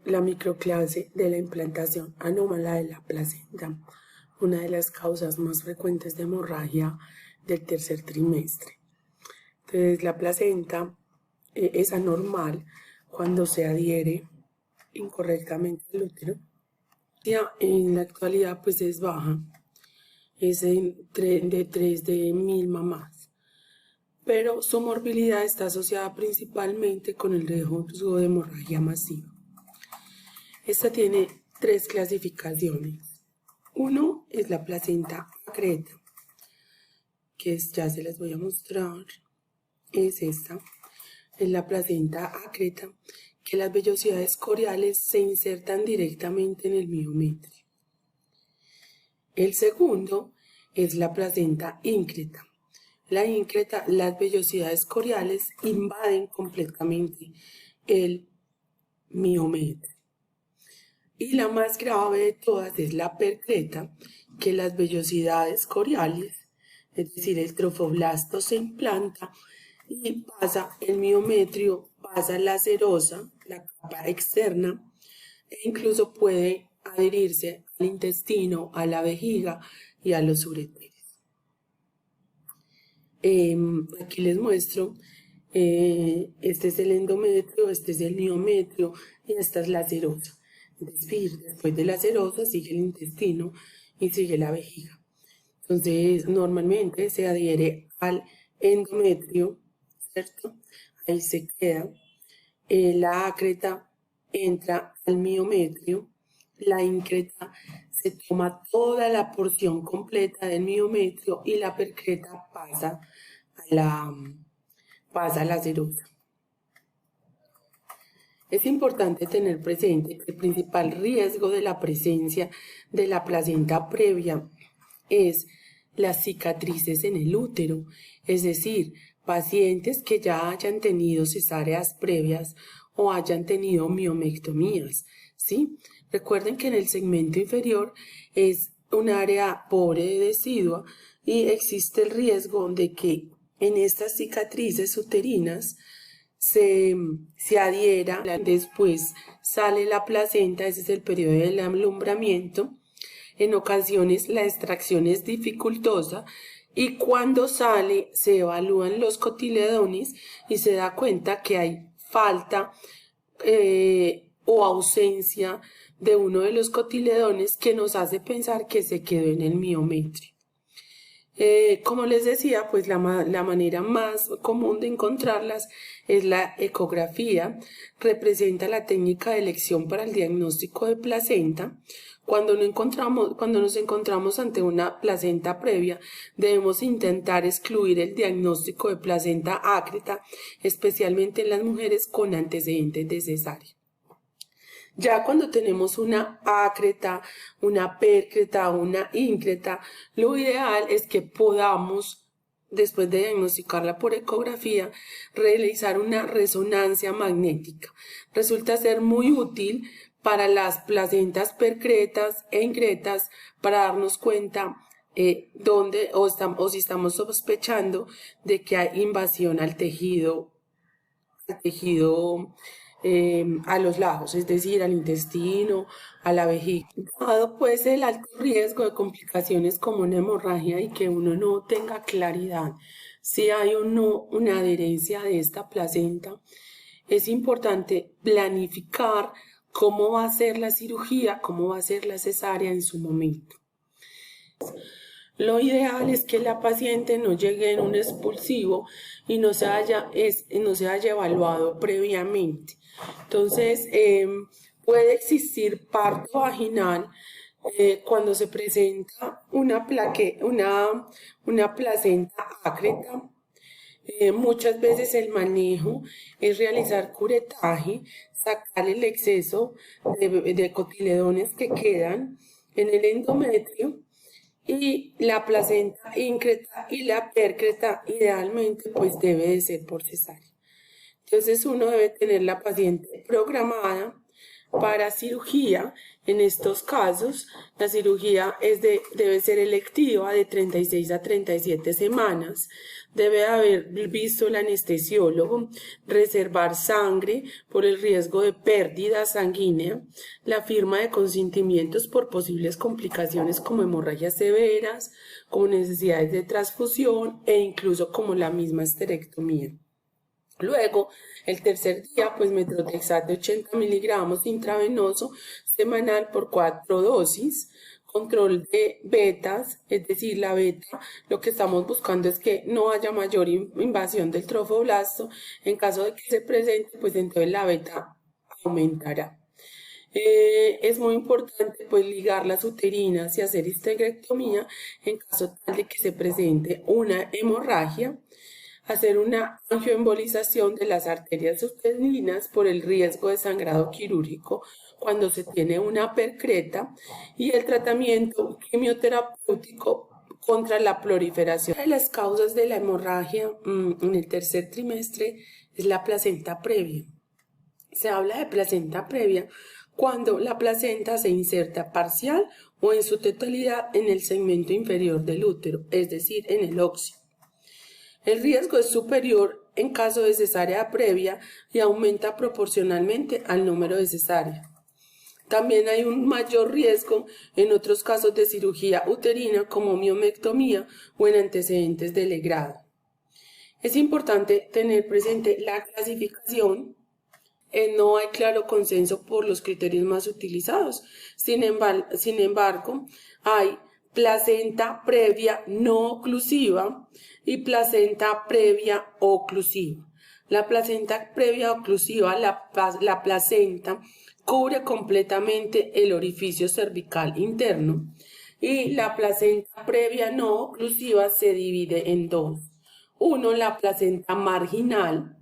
La microclase de la implantación anómala de la placenta, una de las causas más frecuentes de hemorragia del tercer trimestre. Entonces, la placenta es anormal cuando se adhiere incorrectamente al útero. En la actualidad pues es baja, es de 3 de 1000 mamás, pero su morbilidad está asociada principalmente con el riesgo de hemorragia masiva. Esta tiene 3 clasificaciones. Uno es la placenta acreta, que ya se las voy a mostrar. Es esta, es la placenta acreta, que las vellosidades coriales se insertan directamente en el miometrio. El segundo es la placenta íncreta. La íncreta, las vellosidades coriales invaden completamente el miometrio. Y la más grave de todas es la percreta, que las vellosidades coriales, es decir, el trofoblasto se implanta y pasa el miometrio, pasa la serosa, la capa externa, e incluso puede adherirse al intestino, a la vejiga y a los ureteres. Aquí les muestro, este es el endometrio, este es el miometrio y esta es la serosa. Es decir, después de la serosa sigue el intestino y sigue la vejiga. Entonces, normalmente se adhiere al endometrio, ¿cierto? Ahí se queda. La acreta entra al miometrio. La íncreta se toma toda la porción completa del miometrio y la percreta pasa a la serosa. Es importante tener presente que el principal riesgo de la presencia de la placenta previa es las cicatrices en el útero, es decir, pacientes que ya hayan tenido cesáreas previas o hayan tenido miomectomías, ¿sí? Recuerden que en el segmento inferior es un área pobre de decidua y existe el riesgo de que en estas cicatrices uterinas se adhiera, después sale la placenta, ese es el periodo del alumbramiento. En ocasiones la extracción es dificultosa y cuando sale se evalúan los cotiledones y se da cuenta que hay falta o ausencia de uno de los cotiledones que nos hace pensar que se quedó en el miometrio. Como les decía, pues la manera más común de encontrarlas es la ecografía. Representa la técnica de elección para el diagnóstico de placenta. Cuando nos encontramos ante una placenta previa, debemos intentar excluir el diagnóstico de placenta acreta, especialmente en las mujeres con antecedentes de cesárea. Ya cuando tenemos una acreta, una percreta, una íncreta, lo ideal es que podamos, después de diagnosticarla por ecografía, realizar una resonancia magnética. Resulta ser muy útil para las placentas percretas e íncretas para darnos cuenta dónde o si estamos sospechando de que hay invasión al tejido a los lados, es decir, al intestino, a la vejiga. Dado pues el alto riesgo de complicaciones como una hemorragia y que uno no tenga claridad si hay o no una adherencia de esta placenta, es importante planificar cómo va a ser la cirugía, cómo va a ser la cesárea en su momento. Lo ideal es que la paciente no llegue en un expulsivo y no se haya evaluado previamente. Entonces, puede existir parto vaginal cuando se presenta una placenta acreta. Muchas veces el manejo es realizar curetaje, sacar el exceso de cotiledones que quedan en el endometrio. Y la placenta íncreta y la percreta idealmente pues debe de ser por cesárea. Entonces uno debe tener la paciente programada Para cirugía, en estos casos, la cirugía debe ser electiva de 36 a 37 semanas. Debe haber visto el anestesiólogo, reservar sangre por el riesgo de pérdida sanguínea, la firma de consentimientos por posibles complicaciones como hemorragias severas, como necesidades de transfusión e incluso como la misma esterectomía. Luego, el tercer día, pues Methotrexate de 80 miligramos intravenoso semanal por 4 dosis. Control de betas, es decir, la beta, lo que estamos buscando es que no haya mayor invasión del trofoblasto. En caso de que se presente, pues entonces la beta aumentará. Es muy importante pues ligar las uterinas y hacer histerectomía en caso tal de que se presente una hemorragia. Hacer una angioembolización de las arterias uterinas por el riesgo de sangrado quirúrgico cuando se tiene una percreta y el tratamiento quimioterapéutico contra la proliferación. Una de las causas de la hemorragia en el tercer trimestre es la placenta previa. Se habla de placenta previa cuando la placenta se inserta parcial o en su totalidad en el segmento inferior del útero, es decir, en el óxido. El riesgo es superior en caso de cesárea previa y aumenta proporcionalmente al número de cesáreas. También hay un mayor riesgo en otros casos de cirugía uterina como miomectomía o en antecedentes de legrado. Es importante tener presente la clasificación. No hay claro consenso por los criterios más utilizados. Sin embargo, hay placenta previa no oclusiva y placenta previa oclusiva. La placenta previa oclusiva, la placenta cubre completamente el orificio cervical interno y la placenta previa no oclusiva se divide en dos. Uno, la placenta marginal.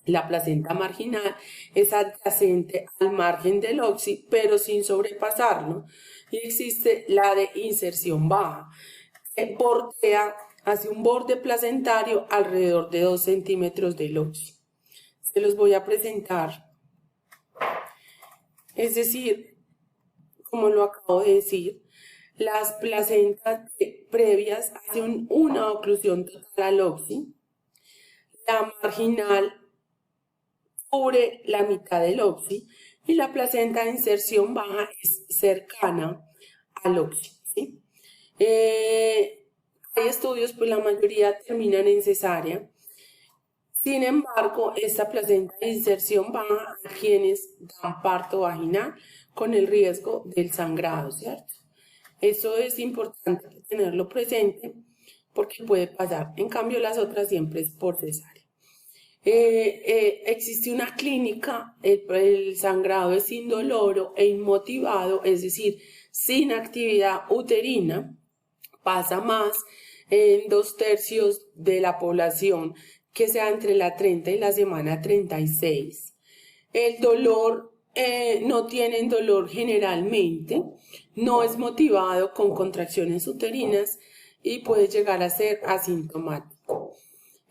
La placenta marginal es adyacente al margen del óxido, pero sin sobrepasarlo. Y existe la de inserción baja, que bordea hacia un borde placentario alrededor de 2 centímetros del óxido. Se los voy a presentar. Es decir, como lo acabo de decir, las placentas previas hacen una oclusión total al óxido. La marginal cubre la mitad del óxido y la placenta de inserción baja es cercana al óxido. ¿Sí? Hay estudios, pues la mayoría terminan en cesárea. Sin embargo, esta placenta de inserción baja a quienes dan parto vaginal con el riesgo del sangrado, ¿cierto? Eso es importante tenerlo presente porque puede pasar. En cambio, las otras siempre es por cesárea. Existe una clínica, el sangrado es indoloro e inmotivado, es decir, sin actividad uterina, pasa más en 2/3 de la población que sea entre la 30 y la semana 36. El dolor, no tienen dolor generalmente, no es motivado con contracciones uterinas y puede llegar a ser asintomático.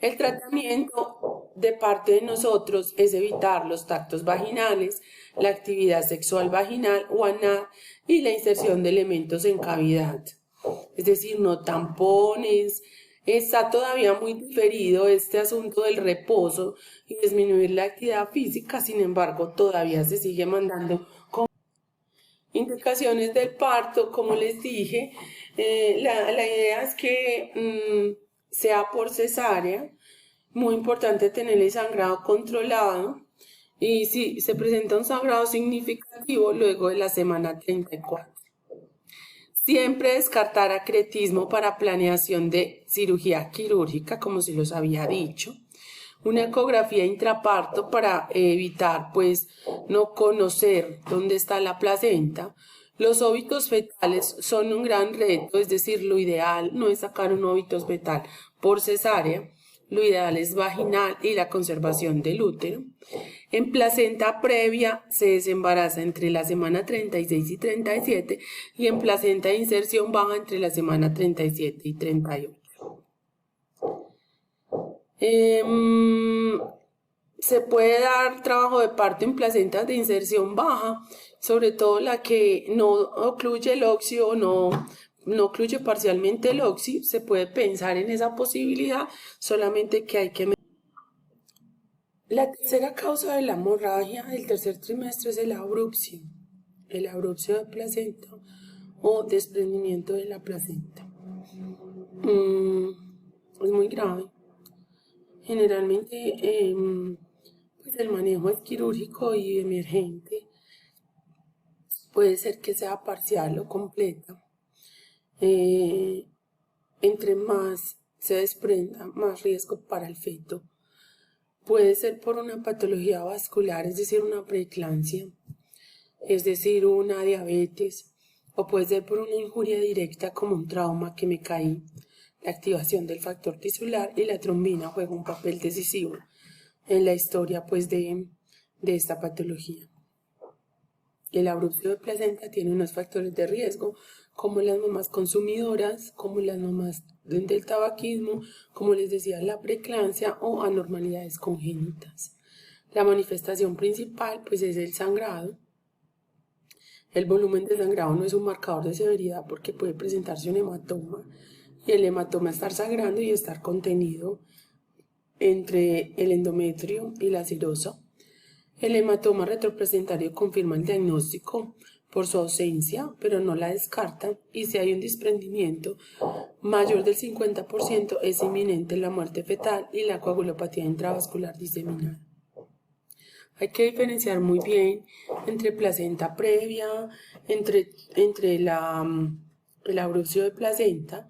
El tratamiento de parte de nosotros es evitar los tactos vaginales, la actividad sexual vaginal o anal y la inserción de elementos en cavidad. Es decir, no tampones. Está todavía muy diferido este asunto del reposo y disminuir la actividad física, sin embargo, todavía se sigue mandando con indicaciones del parto, como les dije. La idea es que sea por cesárea. Muy importante tener el sangrado controlado y si se presenta un sangrado significativo luego de la semana 34. Siempre descartar acretismo para planeación de cirugía quirúrgica, como se los había dicho. Una ecografía intraparto para evitar, pues, no conocer dónde está la placenta. Los óbitos fetales son un gran reto, es decir, lo ideal no es sacar un óbito fetal por cesárea. Lo ideal es vaginal y la conservación del útero. En placenta previa se desembaraza entre la semana 36 y 37 y en placenta de inserción baja entre la semana 37 y 38. Se puede dar trabajo de parto en placentas de inserción baja, sobre todo la que no ocluye el óxido o no ocluye parcialmente el óxido. Se puede pensar en esa posibilidad, solamente que hay que... La tercera causa de la hemorragia del tercer trimestre es el abrupcio de placenta o desprendimiento de la placenta. Es muy grave. Generalmente pues el manejo es quirúrgico y emergente. Puede ser que sea parcial o completa. Entre más se desprenda, más riesgo para el feto. Puede ser por una patología vascular, es decir, una preeclampsia, es decir, una diabetes, o puede ser por una injuria directa como un trauma que me caí. La activación del factor tisular y la trombina juega un papel decisivo en la historia pues de esta patología. El abrupcio de placenta tiene unos factores de riesgo, como las mamás consumidoras, como las mamás del tabaquismo, como les decía, la preeclampsia o anormalidades congénitas. La manifestación principal pues es el sangrado. El volumen de sangrado no es un marcador de severidad porque puede presentarse un hematoma y el hematoma estar sangrando y estar contenido entre el endometrio y la serosa. El hematoma retropresentario confirma el diagnóstico por su ausencia, pero no la descarta, y si hay un desprendimiento mayor del 50% es inminente la muerte fetal y la coagulopatía intravascular diseminada. Hay que diferenciar muy bien entre placenta previa, entre el abrupcio de placenta